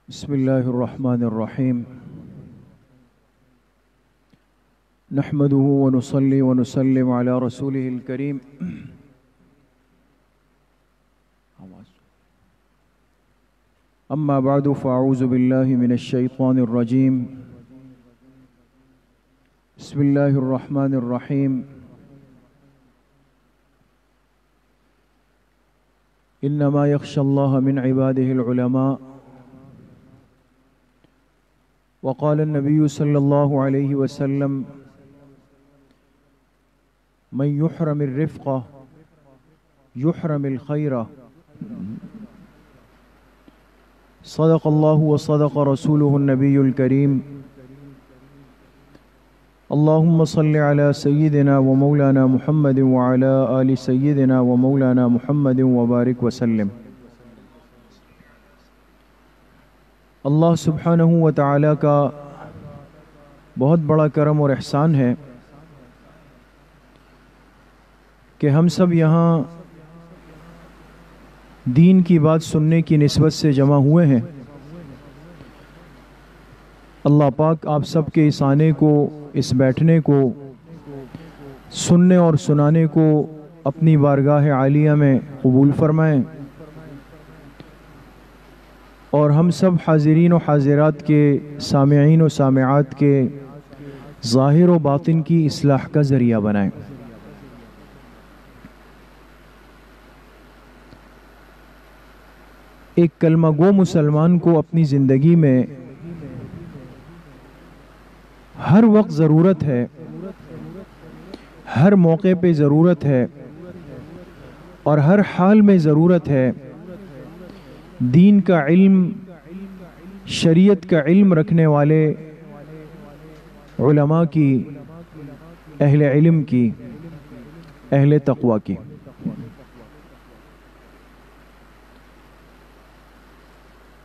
بسم الله الرحمن الرحيم نحمده ونصلي ونسلم على رسوله الكريم أما بعد فأعوذ بالله من الشيطان الرجيم بسم الله الرحمن الرحيم إنما يخشى الله من عباده العلماء وقال النبي صلى الله عليه وسلم من يحرم الرفقة يحرم الخير صدق الله وصدق رسوله النبي الكريم اللهم صل على سيدنا ومولانا محمد وعلى آل سيدنا ومولانا محمد وبارك وسلم اللہ سبحانہ و تعالیٰ کا بہت بڑا کرم اور احسان ہے کہ ہم سب یہاں دین کی بات سننے کی نسبت سے جمع ہوئے ہیں۔ اللہ پاک آپ سب کے اس آنے کو، اس بیٹھنے کو، سننے اور سنانے کو اپنی بارگاہ عالیہ میں قبول فرمائیں، اور ہم سب حاضرین و حاضرات کے، سامعین و سامعات کے ظاہر و باطن کی اصلاح کا ذریعہ بنائیں۔ ایک کلمہ گو مسلمان کو اپنی زندگی میں ہر وقت ضرورت ہے، ہر موقع پہ ضرورت ہے، اور ہر حال میں ضرورت ہے دین کا علم، شریعت کا علم رکھنے والے علماء کی، اہل علم کی، اہل تقوی کی۔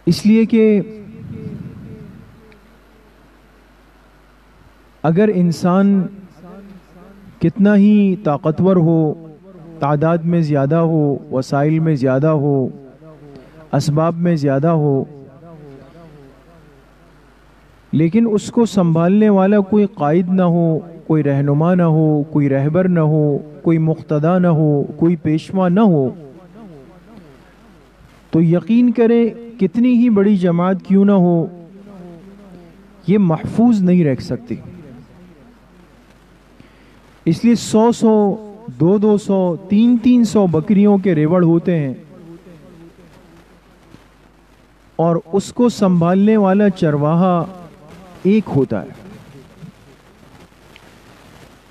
اس لیے کہ اگر انسان کتنا ہی طاقتور ہو، تعداد میں زیادہ ہو، وسائل میں زیادہ ہو، اسباب میں زیادہ ہو، لیکن اس کو سنبھالنے والا کوئی قائد نہ ہو، کوئی رہنما نہ ہو، کوئی رہبر نہ ہو، کوئی مقتدا نہ ہو، کوئی پیشوا نہ ہو، تو یقین کریں کتنی ہی بڑی جماعت کیوں نہ ہو، یہ محفوظ نہیں رہ سکتی۔ اس لیے 100 200 300 بکریوں کے ریوڑ ہوتے ہیں، اور اس کو سنبھالنے والا چرواہا ایک ہوتا ہے،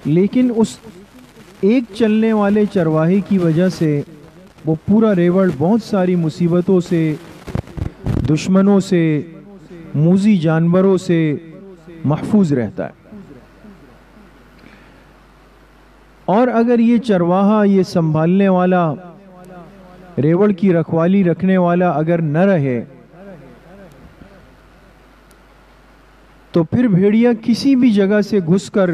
لیکن اس ایک چلنے والے چرواہے کی وجہ سے وہ پورا ریوڑ بہت ساری مصیبتوں سے، دشمنوں سے، موذی جانوروں سے محفوظ رہتا ہے۔ اور اگر یہ چرواہا، یہ سنبھالنے والا، ریوڑ کی رکھوالی رکھنے والا اگر نہ رہے تو پھر بھیڑیا کسی بھی جگہ سے گھس کر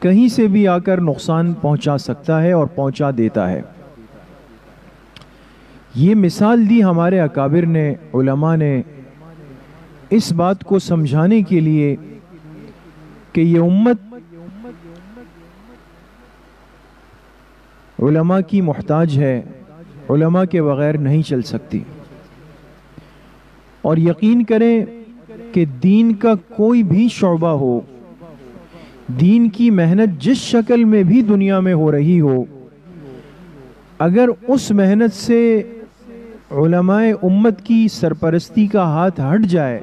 کہیں سے بھی آ کر نقصان پہنچا سکتا ہے اور پہنچا دیتا ہے۔ یہ مثال دی ہمارے اکابر نے، علماء نے، اس بات کو سمجھانے کے لیے کہ یہ امت علماء کی محتاج ہے، علماء کے بغیر نہیں چل سکتی۔ اور یقین کریں کہ دین کا کوئی بھی شعبہ ہو، دین کی محنت جس شکل میں بھی دنیا میں ہو رہی ہو، اگر اس محنت سے علماء امت کی سرپرستی کا ہاتھ ہٹ جائے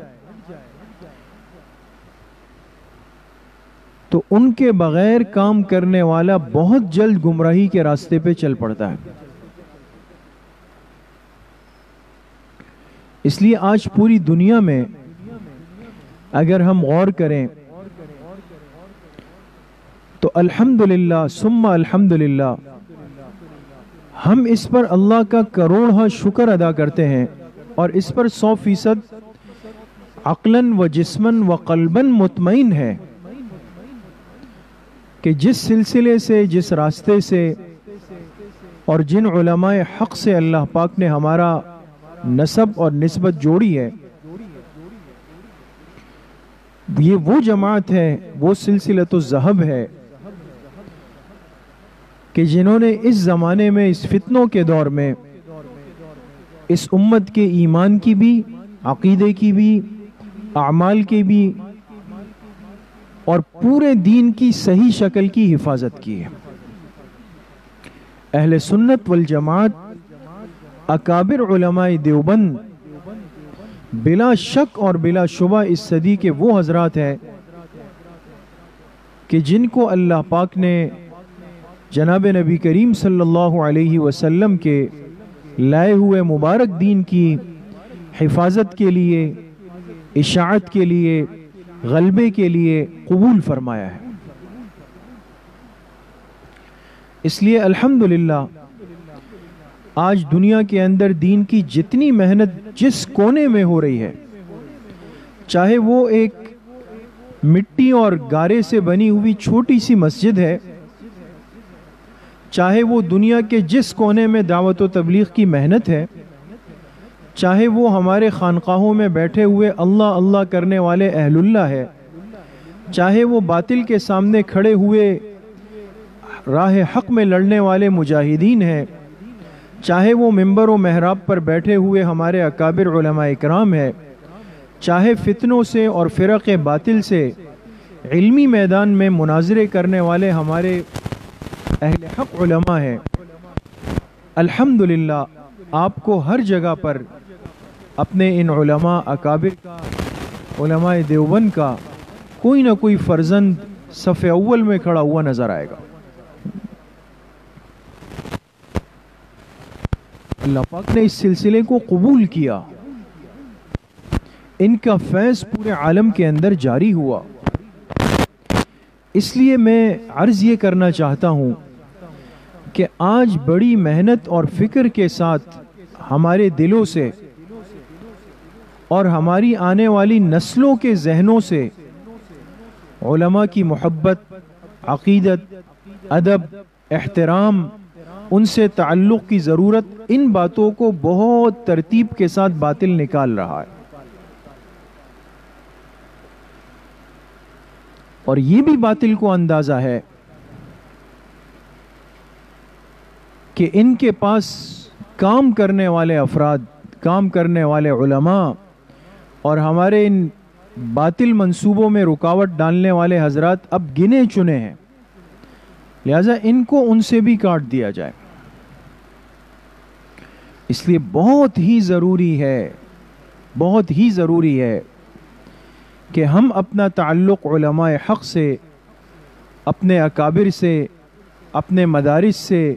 تو ان کے بغیر کام کرنے والا بہت جلد گمراہی کے راستے پہ چل پڑتا ہے۔ اس لیے آج پوری دنیا میں اگر ہم غور کریں تو الحمدللہ ثم الحمدللہ ہم اس پر اللہ کا کروڑہ شکر ادا کرتے ہیں، اور اس پر 100% عقلاً و جسماً و قلباً مطمئن ہے کہ جس سلسلے سے، جس راستے سے اور جن علماء حق سے اللہ پاک نے ہمارا نسب اور نسبت جوڑی ہے، یہ وہ جماعت ہے، وہ سلسلۃ الذہب ہے کہ جنہوں نے اس زمانے میں، اس فتنوں کے دور میں، اس امت کے ایمان کی بھی، عقیدے کی بھی، اعمال کی بھی اور پورے دین کی صحیح شکل کی حفاظت کی ہے۔ اہل سنت والجماعت، اکابر علماء دیوبند بلا شک اور بلا شبہ اس صدی کے وہ حضرات ہیں کہ جن کو اللہ پاک نے جناب نبی کریم صلی اللہ علیہ وسلم کے لائے ہوئے مبارک دین کی حفاظت کے لیے، اشاعت کے لیے، غلبے کے لیے قبول فرمایا ہے۔ اس لیے الحمدللہ آج دنیا کے اندر دین کی جتنی محنت جس کونے میں ہو رہی ہے، چاہے وہ ایک مٹی اور گارے سے بنی ہوئی چھوٹی سی مسجد ہے، چاہے وہ دنیا کے جس کونے میں دعوت و تبلیغ کی محنت ہے، چاہے وہ ہمارے خانقاہوں میں بیٹھے ہوئے اللہ اللہ کرنے والے اہل اللہ ہے، چاہے وہ باطل کے سامنے کھڑے ہوئے راہ حق میں لڑنے والے مجاہدین ہیں، چاہے وہ ممبر و محراب پر بیٹھے ہوئے ہمارے اکابر علماء اکرام ہے، چاہے فتنوں سے اور فرق باطل سے علمی میدان میں مناظرے کرنے والے ہمارے اہل حق علماء ہیں، الحمدللہ آپ کو ہر جگہ پر اپنے ان علماء اکابر کا، علماء دیوبند کا کوئی نہ کوئی فرزند صف اول میں کھڑا ہوا نظر آئے گا۔ اللہ پاک نے اس سلسلے کو قبول کیا، ان کا فیض پورے عالم کے اندر جاری ہوا۔ اس لیے میں عرض یہ کرنا چاہتا ہوں کہ آج بڑی محنت اور فکر کے ساتھ ہمارے دلوں سے اور ہماری آنے والی نسلوں کے ذہنوں سے علماء کی محبت، عقیدت، ادب، احترام، ان سے تعلق کی ضرورت، ان باتوں کو بہت ترتیب کے ساتھ باطل نکال رہا ہے۔ اور یہ بھی باطل کو اندازہ ہے کہ ان کے پاس کام کرنے والے افراد، کام کرنے والے علماء اور ہمارے ان باطل منصوبوں میں رکاوٹ ڈالنے والے حضرات اب گنے چنے ہیں، لہذا ان کو ان سے بھی کاٹ دیا جائے۔ اس لیے بہت ہی ضروری ہے، بہت ہی ضروری ہے کہ ہم اپنا تعلق علماء حق سے، اپنے اکابر سے، اپنے مدارس سے،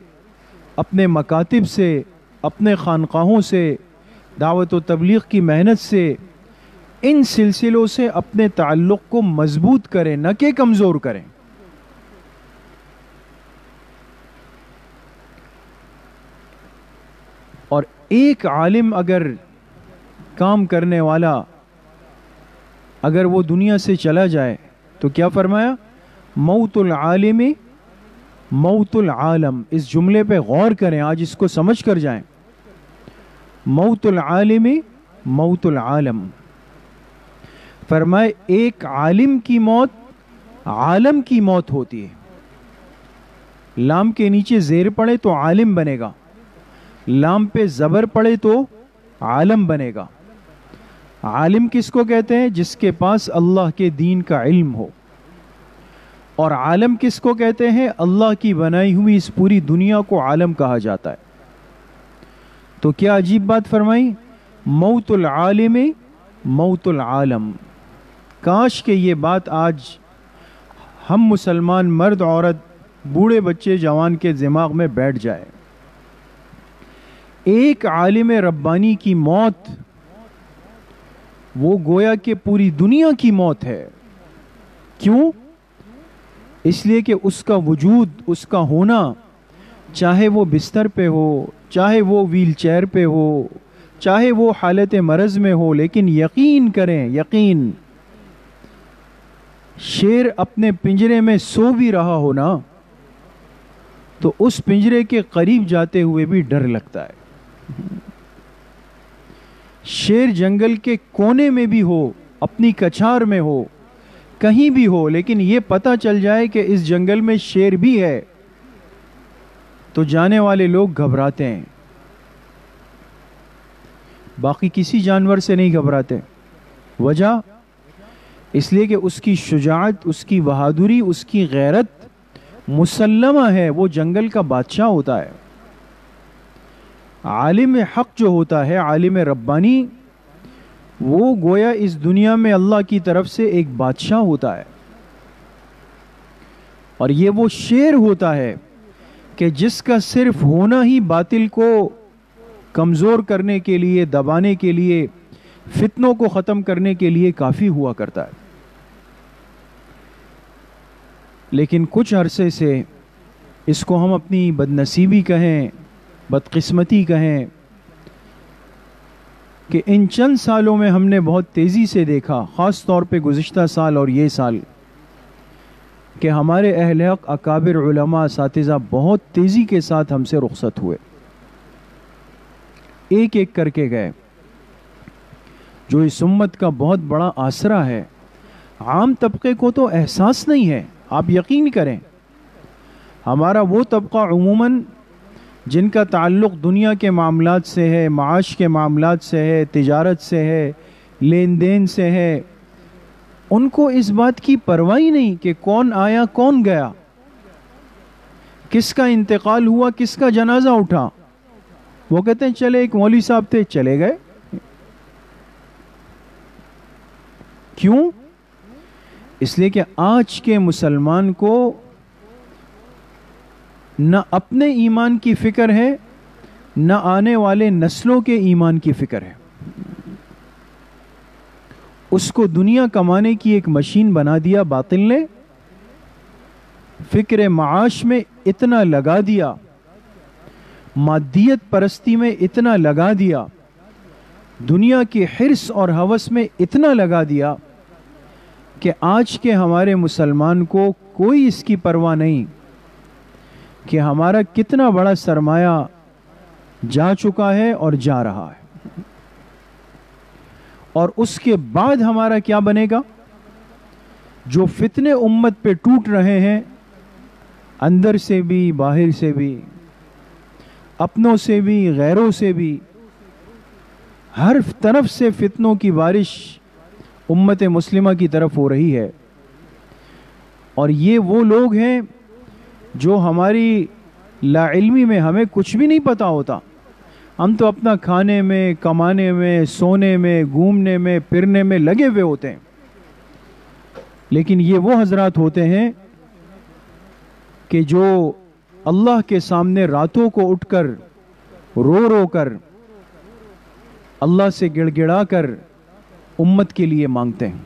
اپنے مکاتب سے، اپنے خانقاہوں سے، دعوت و تبلیغ کی محنت سے، ان سلسلوں سے اپنے تعلق کو مضبوط کریں، نہ کہ کمزور کریں۔ اور ایک عالم اگر کام کرنے والا اگر وہ دنیا سے چلا جائے تو کیا فرمایا؟ موت العالم موت العالم۔ اس جملے پہ غور کریں، آج اس کو سمجھ کر جائیں۔ موت العالم موت العالم، فرمائے ایک عالم کی موت عالم کی موت ہوتی ہے۔ لام کے نیچے زیر پڑے تو عالم بنے گا، لام پہ زبر پڑے تو عالم بنے گا۔ عالم کس کو کہتے ہیں؟ جس کے پاس اللہ کے دین کا علم ہو۔ اور عالم کس کو کہتے ہیں؟ اللہ کی بنائی ہوئی اس پوری دنیا کو عالم کہا جاتا ہے۔ تو کیا عجیب بات فرمائی؟ موت العالم موت العالم۔ کاش کہ یہ بات آج ہم مسلمان مرد عورت، بوڑھے بچے جوان کے دماغ میں بیٹھ جائے۔ ایک عالم ربانی کی موت وہ گویا کہ پوری دنیا کی موت ہے۔ کیوں؟ اس لیے کہ اس کا وجود، اس کا ہونا، چاہے وہ بستر پہ ہو، چاہے وہ ویل چیئر پہ ہو، چاہے وہ حالت مرض میں ہو، لیکن یقین کریں، یقین، شیر اپنے پنجرے میں سو بھی رہا ہو نا تو اس پنجرے کے قریب جاتے ہوئے بھی ڈر لگتا ہے۔ شیر جنگل کے کونے میں بھی ہو، اپنی کچھار میں ہو، کہیں بھی ہو، لیکن یہ پتہ چل جائے کہ اس جنگل میں شیر بھی ہے تو جانے والے لوگ گھبراتے ہیں، باقی کسی جانور سے نہیں گھبراتے۔ وجہ اس لیے کہ اس کی شجاعت، اس کی بہادری، اس کی غیرت مسلمہ ہے، وہ جنگل کا بادشاہ ہوتا ہے۔ عالم حق جو ہوتا ہے، عالم ربانی، وہ گویا اس دنیا میں اللہ کی طرف سے ایک بادشاہ ہوتا ہے، اور یہ وہ شیر ہوتا ہے کہ جس کا صرف ہونا ہی باطل کو کمزور کرنے کے لیے، دبانے کے لیے، فتنوں کو ختم کرنے کے لیے کافی ہوا کرتا ہے۔ لیکن کچھ عرصے سے اس کو ہم اپنی بدنصیبی کہیں، بدقسمتی کہیں، کہ ان چند سالوں میں ہم نے بہت تیزی سے دیکھا، خاص طور پہ گزشتہ سال اور یہ سال، کہ ہمارے اہل حق، اکابر علماء، اساتذہ بہت تیزی کے ساتھ ہم سے رخصت ہوئے، ایک ایک کر کے گئے، جو اس امت کا بہت بڑا آسرا ہے۔ عام طبقے کو تو احساس نہیں ہے، آپ یقین کریں، ہمارا وہ طبقہ عموماً جن کا تعلق دنیا کے معاملات سے ہے، معاش کے معاملات سے ہے، تجارت سے ہے، لین دین سے ہے، ان کو اس بات کی پرواہ ہی نہیں کہ کون آیا کون گیا، کس کا انتقال ہوا، کس کا جنازہ اٹھا۔ وہ کہتے ہیں چلے ایک مولوی صاحب تھے، چلے گئے۔ کیوں؟ اس لیے کہ آج کے مسلمان کو نہ اپنے ایمان کی فکر ہے، نہ آنے والے نسلوں کے ایمان کی فکر ہے۔ اس کو دنیا کمانے کی ایک مشین بنا دیا باطل نے، فکر معاش میں اتنا لگا دیا، مادیت پرستی میں اتنا لگا دیا، دنیا کی حرص اور ہوس میں اتنا لگا دیا کہ آج کے ہمارے مسلمان کو کوئی اس کی پرواہ نہیں کہ ہمارا کتنا بڑا سرمایہ جا چکا ہے اور جا رہا ہے، اور اس کے بعد ہمارا کیا بنے گا۔ جو فتنے امت پہ ٹوٹ رہے ہیں، اندر سے بھی، باہر سے بھی، اپنوں سے بھی، غیروں سے بھی، ہر طرف سے فتنوں کی بارش امت مسلمہ کی طرف ہو رہی ہے، اور یہ وہ لوگ ہیں جو ہماری لا علمی میں ہمیں کچھ بھی نہیں پتا ہوتا، ہم تو اپنا کھانے میں، کمانے میں، سونے میں، گھومنے میں، پھرنے میں لگے ہوئے ہوتے ہیں، لیکن یہ وہ حضرات ہوتے ہیں کہ جو اللہ کے سامنے راتوں کو اٹھ کر رو رو کر اللہ سے گڑ گڑا کر امت کے لیے مانگتے ہیں،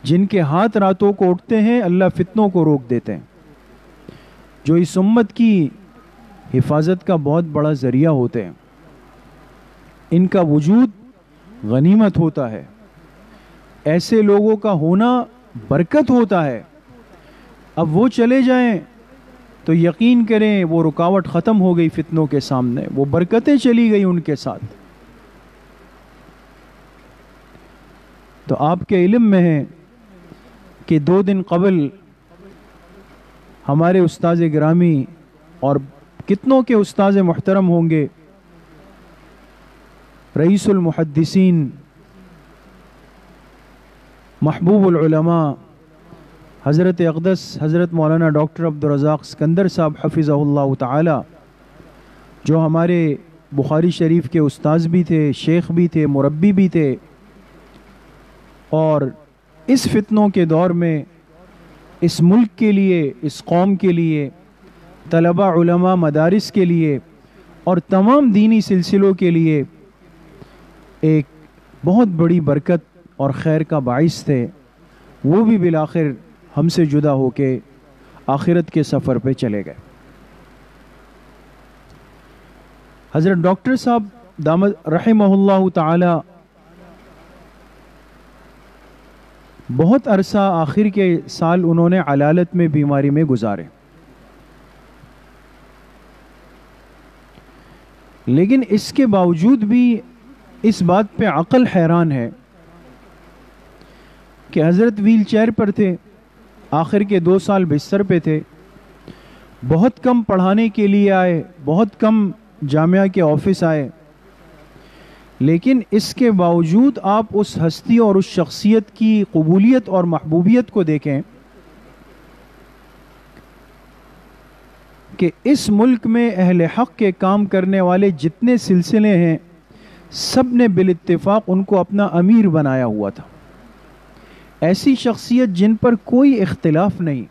جن کے ہاتھ راتوں کو اٹھتے ہیں اللہ فتنوں کو روک دیتے ہیں، جو اس امت کی حفاظت کا بہت بڑا ذریعہ ہوتے ہیں، ان کا وجود غنیمت ہوتا ہے، ایسے لوگوں کا ہونا برکت ہوتا ہے۔ اب وہ چلے جائیں تو یقین کریں وہ رکاوٹ ختم ہو گئی فتنوں کے سامنے، وہ برکتیں چلی گئی ان کے ساتھ۔ تو آپ کے علم میں ہے کہ 2 دن قبل ہمارے استاذ گرامی اور کتنوں کے استاذ محترم ہوں گے، رئیس المحدثین، محبوب العلماء، حضرت اقدس حضرت مولانا ڈاکٹر عبدالرزاق سکندر صاحب حفظہ اللہ تعالی، جو ہمارے بخاری شریف کے استاذ بھی تھے، شیخ بھی تھے، مربی بھی تھے، اور اس فتنوں کے دور میں اس ملک کے لیے، اس قوم کے لیے، طلباء، علماء، مدارس کے لیے اور تمام دینی سلسلوں کے لیے ایک بہت بڑی برکت اور خیر کا باعث تھے، وہ بھی بالآخر ہم سے جدا ہو کے آخرت کے سفر پہ چلے گئے۔ حضرت ڈاکٹر صاحب دامت رحمہ اللہ تعالی بہت عرصہ آخر کے سال انہوں نے علالت میں، بیماری میں گزارے، لیکن اس کے باوجود بھی اس بات پہ عقل حیران ہے کہ حضرت ویل چیئر پر تھے، آخر کے 2 سال بستر پہ تھے، بہت کم پڑھانے کے لیے آئے، بہت کم جامعہ کے آفس آئے، لیکن اس کے باوجود آپ اس ہستی اور اس شخصیت کی قبولیت اور محبوبیت کو دیکھیں کہ اس ملک میں اہل حق کے کام کرنے والے جتنے سلسلے ہیں سب نے بالاتفاق ان کو اپنا امیر بنایا ہوا تھا. ایسی شخصیت جن پر کوئی اختلاف نہیں،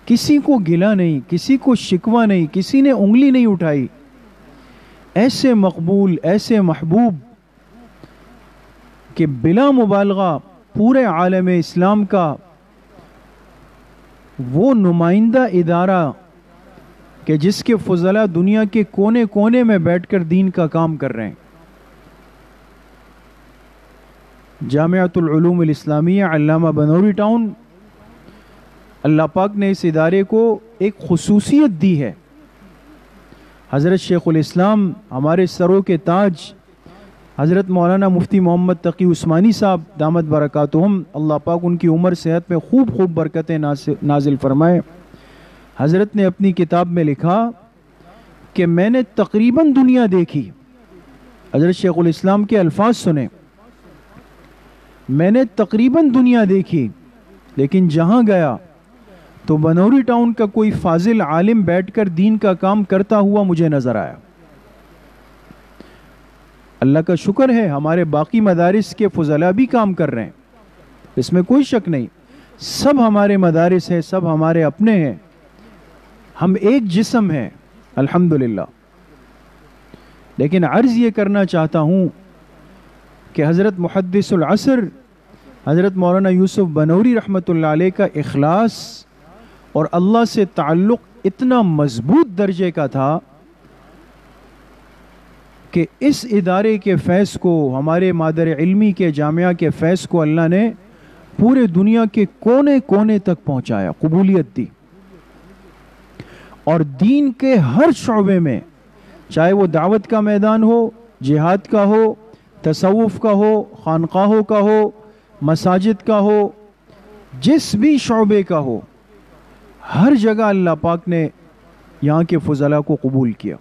کسی کو گلہ نہیں، کسی کو شکوہ نہیں، کسی نے انگلی نہیں اٹھائی، ایسے مقبول، ایسے محبوب کہ بلا مبالغہ پورے عالم اسلام کا وہ نمائندہ ادارہ کہ جس کے فضلاء دنیا کے کونے کونے میں بیٹھ کر دین کا کام کر رہے ہیں. جامعۃ العلوم الاسلامیہ علامہ بنوری ٹاؤن، اللہ پاک نے اس ادارے کو ایک خصوصیت دی ہے. حضرت شیخ الاسلام، ہمارے سروں کے تاج حضرت مولانا مفتی محمد تقی عثمانی صاحب دامت برکاتہم، اللہ پاک ان کی عمر صحت میں خوب خوب برکتیں نازل فرمائے. حضرت نے اپنی کتاب میں لکھا کہ میں نے تقریباً دنیا دیکھی. حضرت شیخ الاسلام کے الفاظ سنیں، میں نے تقریباً دنیا دیکھی، لیکن جہاں گیا تو بنوری ٹاؤن کا کوئی فاضل عالم بیٹھ کر دین کا کام کرتا ہوا مجھے نظر آیا. اللہ کا شکر ہے ہمارے باقی مدارس کے فضلاء بھی کام کر رہے ہیں، اس میں کوئی شک نہیں، سب ہمارے مدارس ہیں، سب ہمارے اپنے ہیں، ہم ایک جسم ہیں الحمدللہ. لیکن عرض یہ کرنا چاہتا ہوں کہ حضرت محدث العصر حضرت مولانا یوسف بنوری رحمۃ اللہ علیہ کا اخلاص اور اللہ سے تعلق اتنا مضبوط درجے کا تھا کہ اس ادارے کے فیض کو، ہمارے مادر علمی کے جامعہ کے فیض کو اللہ نے پورے دنیا کے کونے کونے تک پہنچایا، قبولیت دی. اور دین کے ہر شعبے میں، چاہے وہ دعوت کا میدان ہو، جہاد کا ہو، تصوف کا ہو، خانقاہوں کا ہو، مساجد کا ہو، جس بھی شعبے کا ہو، ہر جگہ اللہ پاک نے یہاں کے فضلاء کو قبول کیا،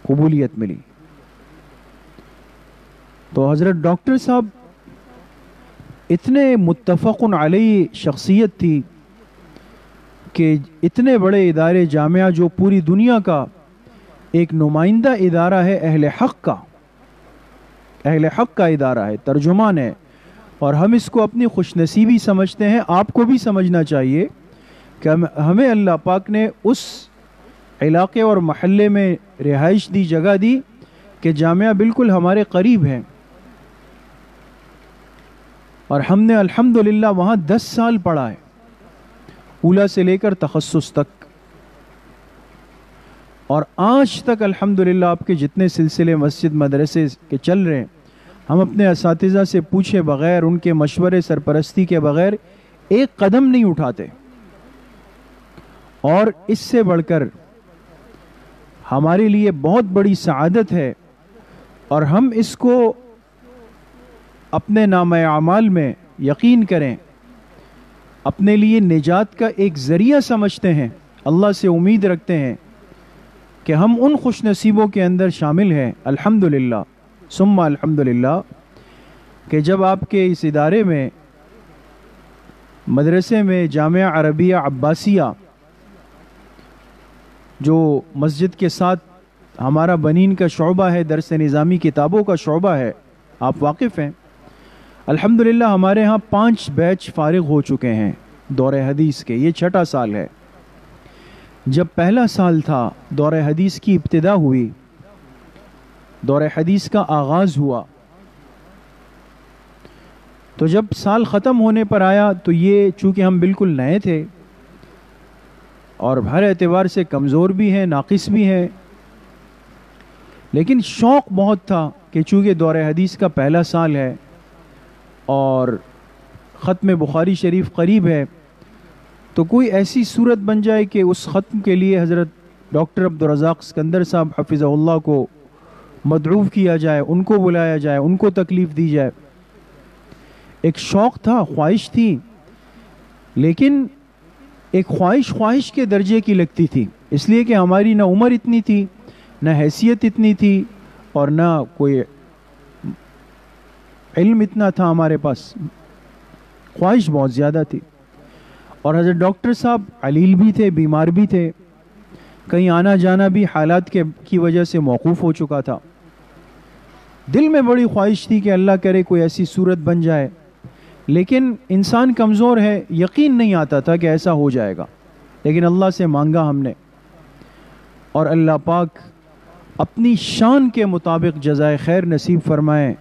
قبولیت ملی. تو حضرت ڈاکٹر صاحب اتنے متفق علیہ شخصیت تھی کہ اتنے بڑے ادارے جامعہ جو پوری دنیا کا ایک نمائندہ ادارہ ہے، اہل حق کا ادارہ ہے، ترجمان ہے، اور ہم اس کو اپنی خوش نصیبی سمجھتے ہیں. آپ کو بھی سمجھنا چاہیے کہ ہمیں اللہ پاک نے اس علاقے اور محلے میں رہائش دی، جگہ دی کہ جامعہ بالکل ہمارے قریب ہے، اور ہم نے الحمدللہ وہاں 10 سال پڑھا ہے، اولیٰ سے لے کر تخصص تک. اور آج تک الحمدللہ آپ کے جتنے سلسلے مسجد مدرسے کے چل رہے ہیں، ہم اپنے اساتذہ سے پوچھے بغیر، ان کے مشورے سرپرستی کے بغیر ایک قدم نہیں اٹھاتے. اور اس سے بڑھ کر ہمارے لیے بہت بڑی سعادت ہے، اور ہم اس کو اپنے نامہ اعمال میں یقین کریں، اپنے لیے نجات کا ایک ذریعہ سمجھتے ہیں، اللہ سے امید رکھتے ہیں کہ ہم ان خوش نصیبوں کے اندر شامل ہیں الحمدللہ ثم الحمدللہ کہ جب آپ کے اس ادارے میں، مدرسے میں، جامعہ عربیہ عباسیہ جو مسجد کے ساتھ ہمارا بنین کا شعبہ ہے، درس نظامی کتابوں کا شعبہ ہے، آپ واقف ہیں، الحمدللہ ہمارے ہاں 5 بیچ فارغ ہو چکے ہیں دور حدیث کے. یہ 6واں سال ہے. جب پہلا سال تھا، دور حدیث کی ابتدا ہوئی، دور حدیث کا آغاز ہوا، تو جب سال ختم ہونے پر آیا تو یہ چونکہ ہم بالکل نئے تھے اور ہر اعتبار سے کمزور بھی ہیں، ناقص بھی ہیں، لیکن شوق بہت تھا کہ چونکہ دور حدیث کا پہلا سال ہے اور ختم بخاری شریف قریب ہے، تو کوئی ایسی صورت بن جائے کہ اس ختم کے لیے حضرت ڈاکٹر عبدالرزاق اسکندر صاحب حفظہ اللہ کو مدعو کیا جائے، ان کو بلایا جائے، ان کو تکلیف دی جائے۔ ایک شوق تھا، خواہش تھی، لیکن ایک خواہش کے درجے کی لگتی تھی، اس لیے کہ ہماری نہ عمر اتنی تھی، نہ حیثیت اتنی تھی، اور نہ کوئی علم اتنا تھا ہمارے پاس۔ خواہش بہت زیادہ تھی، اور حضرت ڈاکٹر صاحب علیل بھی تھے، بیمار بھی تھے، کہیں آنا جانا بھی حالات کی وجہ سے موقوف ہو چکا تھا۔ دل میں بڑی خواہش تھی کہ اللہ کرے کوئی ایسی صورت بن جائے، لیکن انسان کمزور ہے، یقین نہیں آتا تھا کہ ایسا ہو جائے گا، لیکن اللہ سے مانگا ہم نے، اور اللہ پاک اپنی شان کے مطابق جزائے خیر نصیب فرمائے۔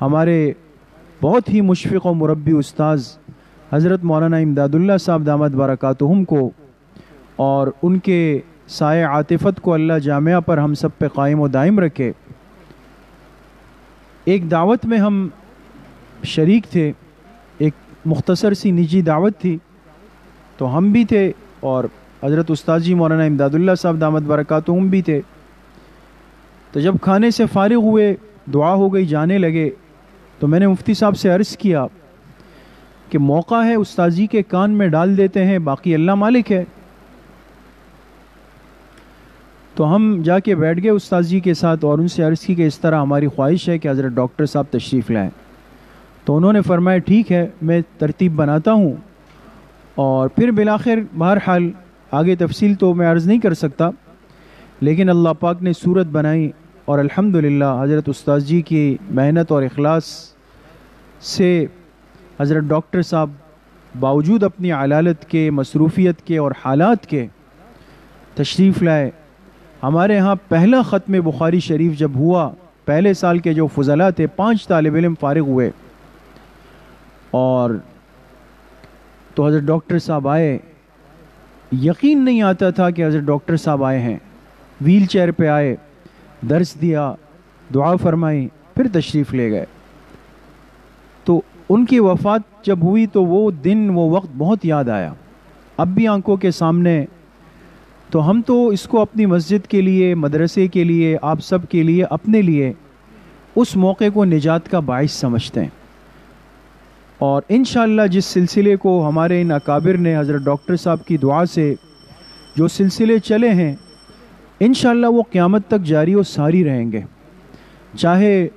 ہمارے بہت ہی مشفق و مربی استاذ حضرت مولانا امداد اللہ صاحب دامت برکاتہم کو، اور ان کے سائے عاطفت کو اللہ جامعہ پر ہم سب پہ قائم و دائم رکھے۔ ایک دعوت میں ہم شریک تھے، ایک مختصر سی نجی دعوت تھی، تو ہم بھی تھے اور حضرت استاذ جی مولانا امداد اللہ صاحب دامت برکاتہم بھی تھے۔ تو جب کھانے سے فارغ ہوئے، دعا ہو گئی، جانے لگے، تو میں نے مفتی صاحب سے عرض کیا کہ موقع ہے استاذ جی کے کان میں ڈال دیتے ہیں، باقی اللہ مالک ہے۔ تو ہم جا کے بیٹھ گئے استاذ جی کے ساتھ، اور ان سے عرض کی کہ اس طرح ہماری خواہش ہے کہ حضرت ڈاکٹر صاحب تشریف لائیں۔ تو انہوں نے فرمایا ٹھیک ہے، میں ترتیب بناتا ہوں، اور پھر بالآخر بہرحال آگے تفصیل تو میں عرض نہیں کر سکتا، لیکن اللہ پاک نے صورت بنائی، اور الحمدللہ حضرت استاذ جی کی محنت اور اخلاص سے حضرت ڈاکٹر صاحب باوجود اپنی علالت کے، مصروفیت کے اور حالات کے تشریف لائے۔ ہمارے ہاں پہلا ختم بخاری شریف جب ہوا، پہلے سال کے جو فضلاء تھے 5 طالب علم فارغ ہوئے، اور تو حضرت ڈاکٹر صاحب آئے، یقین نہیں آتا تھا کہ حضرت ڈاکٹر صاحب آئے ہیں، ویل چیئر پہ آئے، درس دیا، دعا فرمائی، پھر تشریف لے گئے۔ تو ان کی وفات جب ہوئی تو وہ دن، وہ وقت بہت یاد آیا، اب بھی آنکھوں کے سامنے۔ تو ہم تو اس کو اپنی مسجد کے لیے، مدرسے کے لیے، آپ سب کے لیے، اپنے لیے اس موقع کو نجات کا باعث سمجھتے ہیں، اور انشاءاللہ جس سلسلے کو ہمارے ان اکابر نے حضرت ڈاکٹر صاحب کی دعا سے جو سلسلے چلے ہیں، انشاءاللہ وہ قیامت تک جاری و ساری رہیں گے، چاہے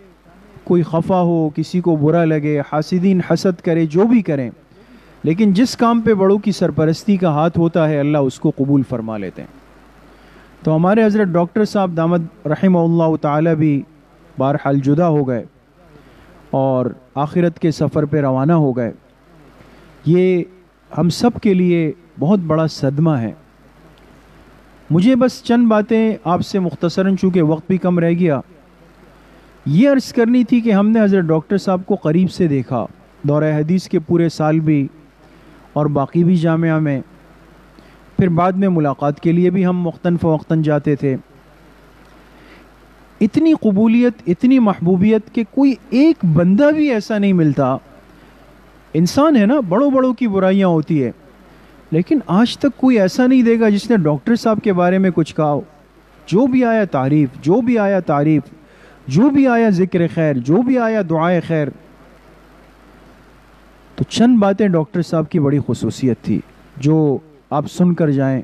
کوئی خفا ہو، کسی کو برا لگے، حاسدین حسد کرے، جو بھی کریں، لیکن جس کام پہ بڑوں کی سرپرستی کا ہاتھ ہوتا ہے اللہ اس کو قبول فرما لیتے ہیں۔ تو ہمارے حضرت ڈاکٹر صاحب دامت رحمہ اللہ تعالی بھی بہرحال جدا ہو گئے اور آخرت کے سفر پہ روانہ ہو گئے۔ یہ ہم سب کے لیے بہت بڑا صدمہ ہے۔ مجھے بس چند باتیں آپ سے مختصراً، چونکہ وقت بھی کم رہ گیا، یہ عرض کرنی تھی کہ ہم نے حضرت ڈاکٹر صاحب کو قریب سے دیکھا، دورہ حدیث کے پورے سال بھی اور باقی بھی جامعہ میں، پھر بعد میں ملاقات کے لیے بھی ہم وقتاً فوقتاً جاتے تھے۔ اتنی قبولیت، اتنی محبوبیت کہ کوئی ایک بندہ بھی ایسا نہیں ملتا، انسان ہے نا، بڑوں کی برائیاں ہوتی ہے، لیکن آج تک کوئی ایسا نہیں دے گا جس نے ڈاکٹر صاحب کے بارے میں کچھ کہا ہو۔ جو بھی آیا تعریف، جو بھی آیا تعریف، جو بھی آیا ذکر خیر، جو بھی آیا دعائے خیر۔ تو چند باتیں ڈاکٹر صاحب کی بڑی خصوصیت تھی جو آپ سن کر جائیں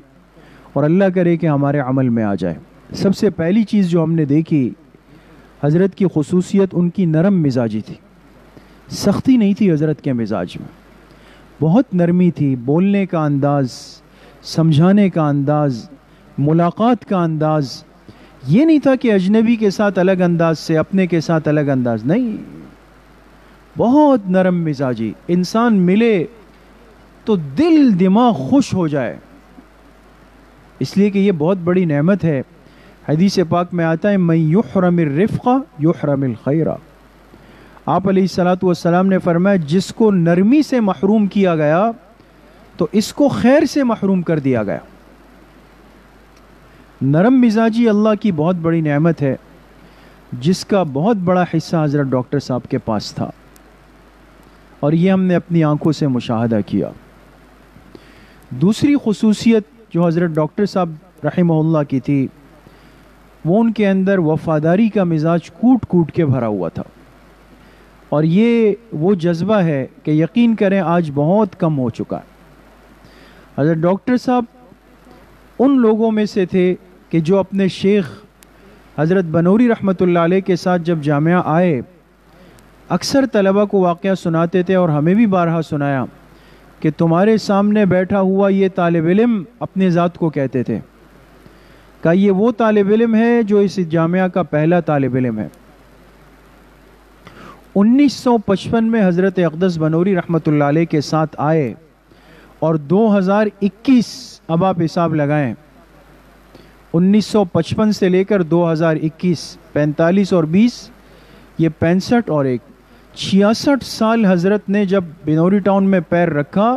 اور اللہ کرے کہ ہمارے عمل میں آ جائے۔ سب سے پہلی چیز جو ہم نے دیکھی، حضرت کی خصوصیت ان کی نرم مزاجی تھی، سختی نہیں تھی حضرت کے مزاج میں، بہت نرمی تھی، بولنے کا انداز، سمجھانے کا انداز، ملاقات کا انداز۔ یہ نہیں تھا کہ اجنبی کے ساتھ الگ انداز سے، اپنے کے ساتھ الگ انداز، نہیں، بہت نرم مزاجی، انسان ملے تو دل دماغ خوش ہو جائے، اس لیے کہ یہ بہت بڑی نعمت ہے۔ حدیث پاک میں آتا ہے من یحرم الرفق یحرم الخیر۔ آپ علیہ الصلوۃ والسلام نے فرمایا جس کو نرمی سے محروم کیا گیا تو اس کو خیر سے محروم کر دیا گیا۔ نرم مزاجی اللہ کی بہت بڑی نعمت ہے، جس کا بہت بڑا حصہ حضرت ڈاکٹر صاحب کے پاس تھا، اور یہ ہم نے اپنی آنکھوں سے مشاہدہ کیا۔ دوسری خصوصیت جو حضرت ڈاکٹر صاحب رحمہ اللہ کی تھی، وہ ان کے اندر وفاداری کا مزاج کوٹ کوٹ کے بھرا ہوا تھا، اور یہ وہ جذبہ ہے کہ یقین کریں آج بہت کم ہو چکا ہے۔ حضرت ڈاکٹر صاحب ان لوگوں میں سے تھے کہ جو اپنے شیخ حضرت بنوری رحمۃ اللہ علیہ کے ساتھ جب جامعہ آئے، اکثر طلبہ کو واقعہ سناتے تھے اور ہمیں بھی بارہا سنایا کہ تمہارے سامنے بیٹھا ہوا یہ طالب علم اپنے ذات کو کہتے تھے، کہ یہ وہ طالب علم ہے جو اس جامعہ کا پہلا طالب علم ہے۔ 1955 میں حضرت اقدس بنوری رحمۃ اللہ علیہ کے ساتھ آئے اور 2021 اب آپ حساب لگائیں، 1955 سے لے کر 2021، 45 اور 20 یہ 65 اور 1 66 سال حضرت نے جب بنوری ٹاؤن میں پیر رکھا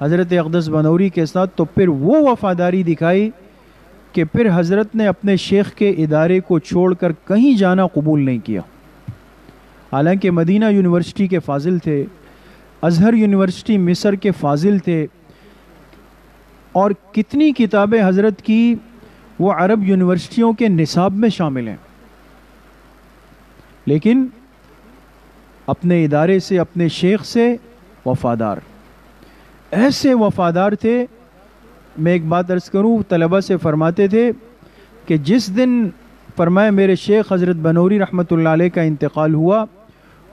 حضرت اقدس بنوری کے ساتھ، تو پھر وہ وفاداری دکھائی کہ پھر حضرت نے اپنے شیخ کے ادارے کو چھوڑ کر کہیں جانا قبول نہیں کیا۔ حالانکہ مدینہ یونیورسٹی کے فاضل تھے، ازہر یونیورسٹی مصر کے فاضل تھے، اور کتنی کتابیں حضرت کی وہ عرب یونیورسٹیوں کے نصاب میں شامل ہیں، لیکن اپنے ادارے سے، اپنے شیخ سے وفادار، ایسے وفادار تھے۔ میں ایک بات عرض کروں، طلبہ سے فرماتے تھے کہ جس دن فرمائے میرے شیخ حضرت بنوری رحمۃ اللہ علیہ کا انتقال ہوا،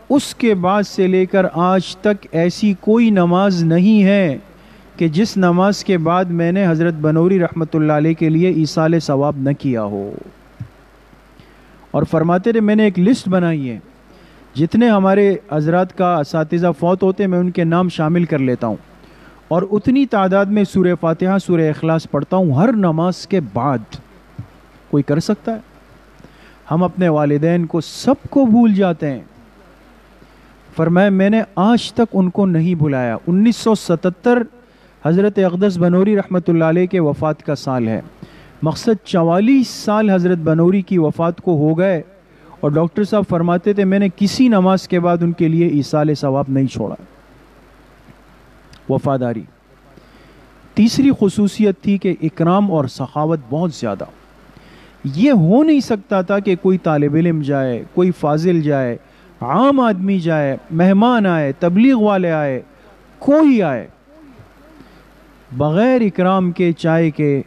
اس کے بعد سے لے کر آج تک ایسی کوئی نماز نہیں ہے کہ جس نماز کے بعد میں نے حضرت بنوری رحمۃ اللہ علیہ کے لیے ایصال ثواب نہ کیا ہو۔ اور فرماتے تھے میں نے ایک لسٹ بنائی ہے، جتنے ہمارے حضرات کا اساتذہ فوت ہوتے میں ان کے نام شامل کر لیتا ہوں، اور اتنی تعداد میں سورہ فاتحہ سورہ اخلاص پڑھتا ہوں ہر نماز کے بعد۔ کوئی کر سکتا ہے؟ ہم اپنے والدین کو سب کو بھول جاتے ہیں۔ فرمایا میں نے آج تک ان کو نہیں بھلایا۔ 1977 حضرت اقدس بنوری رحمۃ اللہ علیہ کے وفات کا سال ہے، مقصد 44 سال حضرت بنوری کی وفات کو ہو گئے، اور ڈاکٹر صاحب فرماتے تھے میں نے کسی نماز کے بعد ان کے لیے ایصال ثواب نہیں چھوڑا۔ وفاداری۔ تیسری خصوصیت تھی کہ اکرام اور سخاوت بہت زیادہ۔ یہ ہو نہیں سکتا تھا کہ کوئی طالب علم جائے، کوئی فاضل جائے، عام آدمی جائے، مہمان آئے، تبلیغ والے آئے، کوئی آئے، بغیر اکرام کے، چائے کے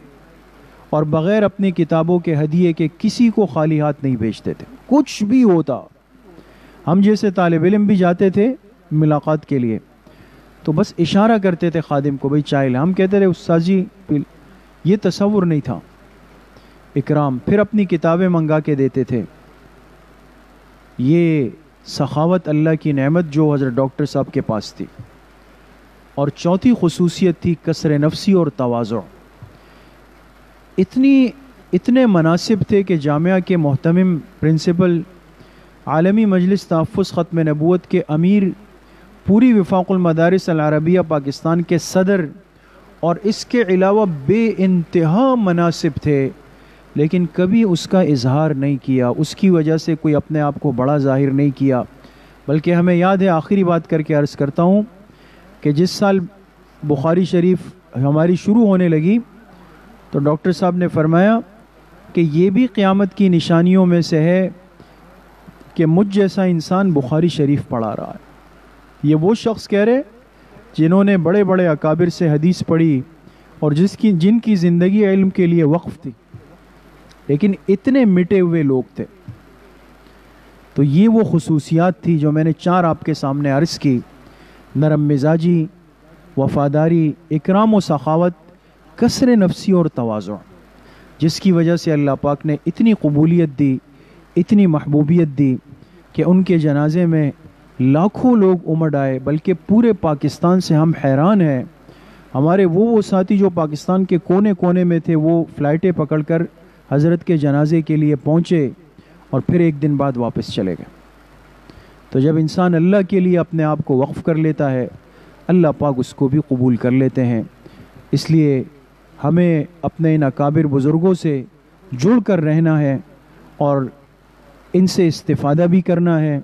اور بغیر اپنی کتابوں کے ہدیے کے کسی کو خالی ہاتھ نہیں بھیجتے تھے۔ کچھ بھی ہوتا، ہم جیسے طالب علم بھی جاتے تھے ملاقات کے لیے تو بس اشارہ کرتے تھے خادم کو، بھئی چائے لیں، ہم کہتے رہے استاد جی، یہ تصور نہیں تھا اکرام۔ پھر اپنی کتابیں منگا کے دیتے تھے۔ یہ سخاوت اللہ کی نعمت جو حضرت ڈاکٹر صاحب کے پاس تھی۔ اور چوتھی خصوصیت تھی کسر نفسی اور تواضع۔ اتنے مناسب تھے کہ جامعہ کے محتمم پرنسپل، عالمی مجلس تحفظ ختم نبوت کے امیر، پوری وفاق المدارس العربیہ پاکستان کے صدر، اور اس کے علاوہ بے انتہا مناسب تھے، لیکن کبھی اس کا اظہار نہیں کیا، اس کی وجہ سے کوئی اپنے آپ کو بڑا ظاہر نہیں کیا۔ بلکہ ہمیں یاد ہے، آخری بات کر کے عرض کرتا ہوں، کہ جس سال بخاری شریف ہماری شروع ہونے لگی تو ڈاکٹر صاحب نے فرمایا کہ یہ بھی قیامت کی نشانیوں میں سے ہے کہ مجھ جیسا انسان بخاری شریف پڑھا رہا ہے۔ یہ وہ شخص کہہ رہے جنہوں نے بڑے بڑے اکابر سے حدیث پڑھی اور جن کی زندگی علم کے لیے وقف تھی، لیکن اتنے مٹے ہوئے لوگ تھے۔ تو یہ وہ خصوصیات تھی جو میں نے 4 آپ کے سامنے عرض کی: نرم مزاجی، وفاداری، اکرام و سخاوت، کسر نفسی اور تواضع، جس کی وجہ سے اللہ پاک نے اتنی قبولیت دی، اتنی محبوبیت دی کہ ان کے جنازے میں لاکھوں لوگ امڑ آئے، بلکہ پورے پاکستان سے ہم حیران ہیں۔ ہمارے وہ ساتھی جو پاکستان کے کونے کونے میں تھے، وہ فلائٹیں پکڑ کر حضرت کے جنازے کے لیے پہنچے اور پھر 1 دن بعد واپس چلے گئے۔ تو جب انسان اللہ کے لیے اپنے آپ کو وقف کر لیتا ہے، اللہ پاک اس کو بھی قبول کر لیتے ہیں۔ اس لیے ہمیں اپنے ان اکابر بزرگوں سے جڑ کر رہنا ہے اور ان سے استفادہ بھی کرنا ہے،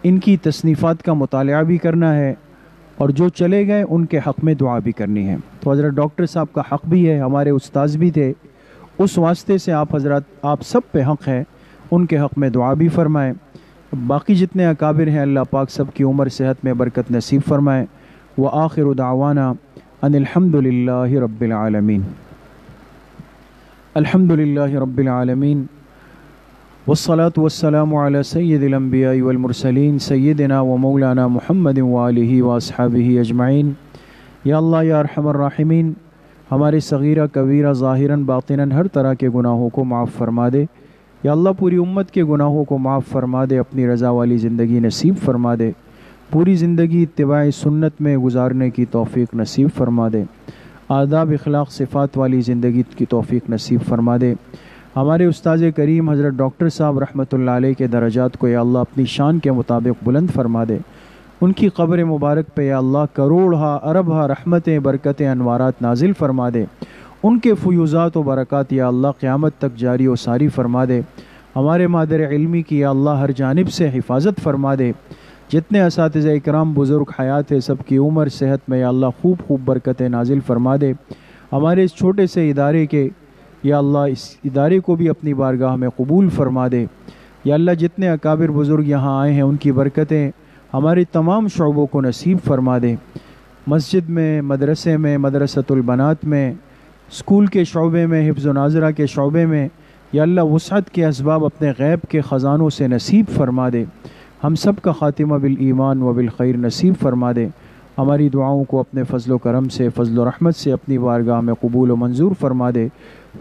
ان کی تصنیفات کا مطالعہ بھی کرنا ہے، اور جو چلے گئے ان کے حق میں دعا بھی کرنی ہے۔ تو حضرت ڈاکٹر صاحب کا حق بھی ہے، ہمارے استاذ بھی تھے، اس واسطے سے آپ حضرات آپ سب پہ حق ہے، ان کے حق میں دعا بھی فرمائیں۔ باقی جتنے اکابر ہیں اللہ پاک سب کی عمر صحت میں برکت نصیب فرمائیں۔ وآخر دعوانا ان الحمد للہ رب العالمین۔ الحمد للہ رب العالمین والصلاة والسلام علی سید الانبیاء والمرسلین سیدنا و مولانا محمد وآلہ واصحابہ اجمعین۔ یا اللہ یا ارحم الراحمین، ہمارے صغیرہ کبیرہ ظاہراً باطناً ہر طرح کے گناہوں کو معاف فرما دے۔ یا اللہ پوری امت کے گناہوں کو معاف فرما دے، اپنی رضا والی زندگی نصیب فرما دے، پوری زندگی اتباع سنت میں گزارنے کی توفیق نصیب فرما دے، آداب اخلاق صفات والی زندگی کی توفیق نصیب فرما دے۔ ہمارے استاذ کریم حضرت ڈاکٹر صاحب رحمۃ اللہ علیہ کے درجات کو یا اللہ اپنی شان کے مطابق بلند فرما دے، ان کی قبر مبارک پہ یا اللہ کروڑہا اربہا رحمتیں برکتیں انوارات نازل فرما دے، ان کے فیوزات و برکات یا اللہ قیامت تک جاری و ساری فرما دے۔ ہمارے مادر علمی کی یا اللہ ہر جانب سے حفاظت فرما دے۔ جتنے اساتذہ اکرام بزرگ حیات ہے سب کی عمر صحت میں یا اللہ خوب خوب برکتیں نازل فرما دے۔ ہمارے اس چھوٹے سے ادارے کے یا اللہ اس ادارے کو بھی اپنی بارگاہ میں قبول فرما دے۔ یا اللہ جتنے اکابر بزرگ یہاں آئے ہیں ان کی برکتیں ہمارے تمام شعبوں کو نصیب فرما دے۔ مسجد میں، مدرسے میں، مدرسۃ البنات میں، اسکول کے شعبے میں، حفظ و ناظرہ کے شعبے میں یا اللہ وسعت کے اسباب اپنے غیب کے خزانوں سے نصیب فرما دے۔ ہم سب کا خاتمہ بالایمان و بالخیر نصیب فرما دے۔ ہماری دعاؤں کو اپنے فضل و کرم سے، فضل و رحمت سے اپنی بارگاہ میں قبول و منظور فرما دے۔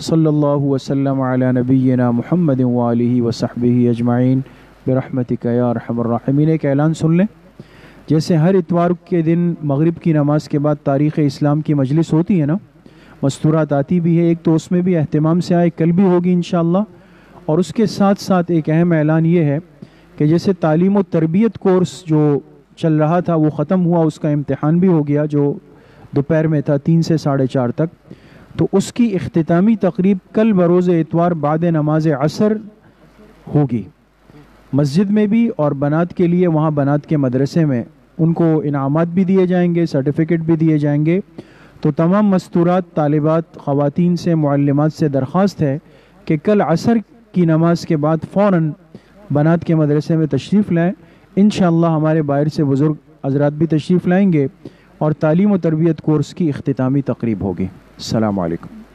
صلی اللہ وسلم علی نبینا محمد وآلہ وصحبہ اجمعین برحمتک یا ارحم الراحمین۔ ایک اعلان سن لیں، جیسے ہر اتوار کے دن مغرب کی نماز کے بعد تاریخ اسلام کی مجلس ہوتی ہے نا، مستورات آتی بھی ہے، ایک تو اس میں بھی اہتمام سے آئے، کل بھی ہوگی انشاءاللہ۔ اور اس کے ساتھ ساتھ ایک اہم اعلان یہ ہے کہ جیسے تعلیم و تربیت کورس جو چل رہا تھا وہ ختم ہوا، اس کا امتحان بھی ہو گیا جو دوپہر میں تھا 3 سے 4:30 تک، تو اس کی اختتامی تقریب کل بروز اتوار بعد نماز عصر ہوگی، مسجد میں بھی اور بنات کے لیے وہاں بنات کے مدرسے میں ان کو انعامات بھی دیے جائیں گے، سرٹیفکیٹ بھی دیے جائیں گے۔ تو تمام مستورات طالبات خواتین سے، معلمات سے درخواست ہے کہ کل عصر کی نماز کے بعد فوراً بنات کے مدرسے میں تشریف لائیں۔ انشاءاللہ ہمارے باہر سے بزرگ حضرات بھی تشریف لائیں گے اور تعلیم و تربیت کورس کی اختتامی تقریب ہوگی۔ السلام علیکم۔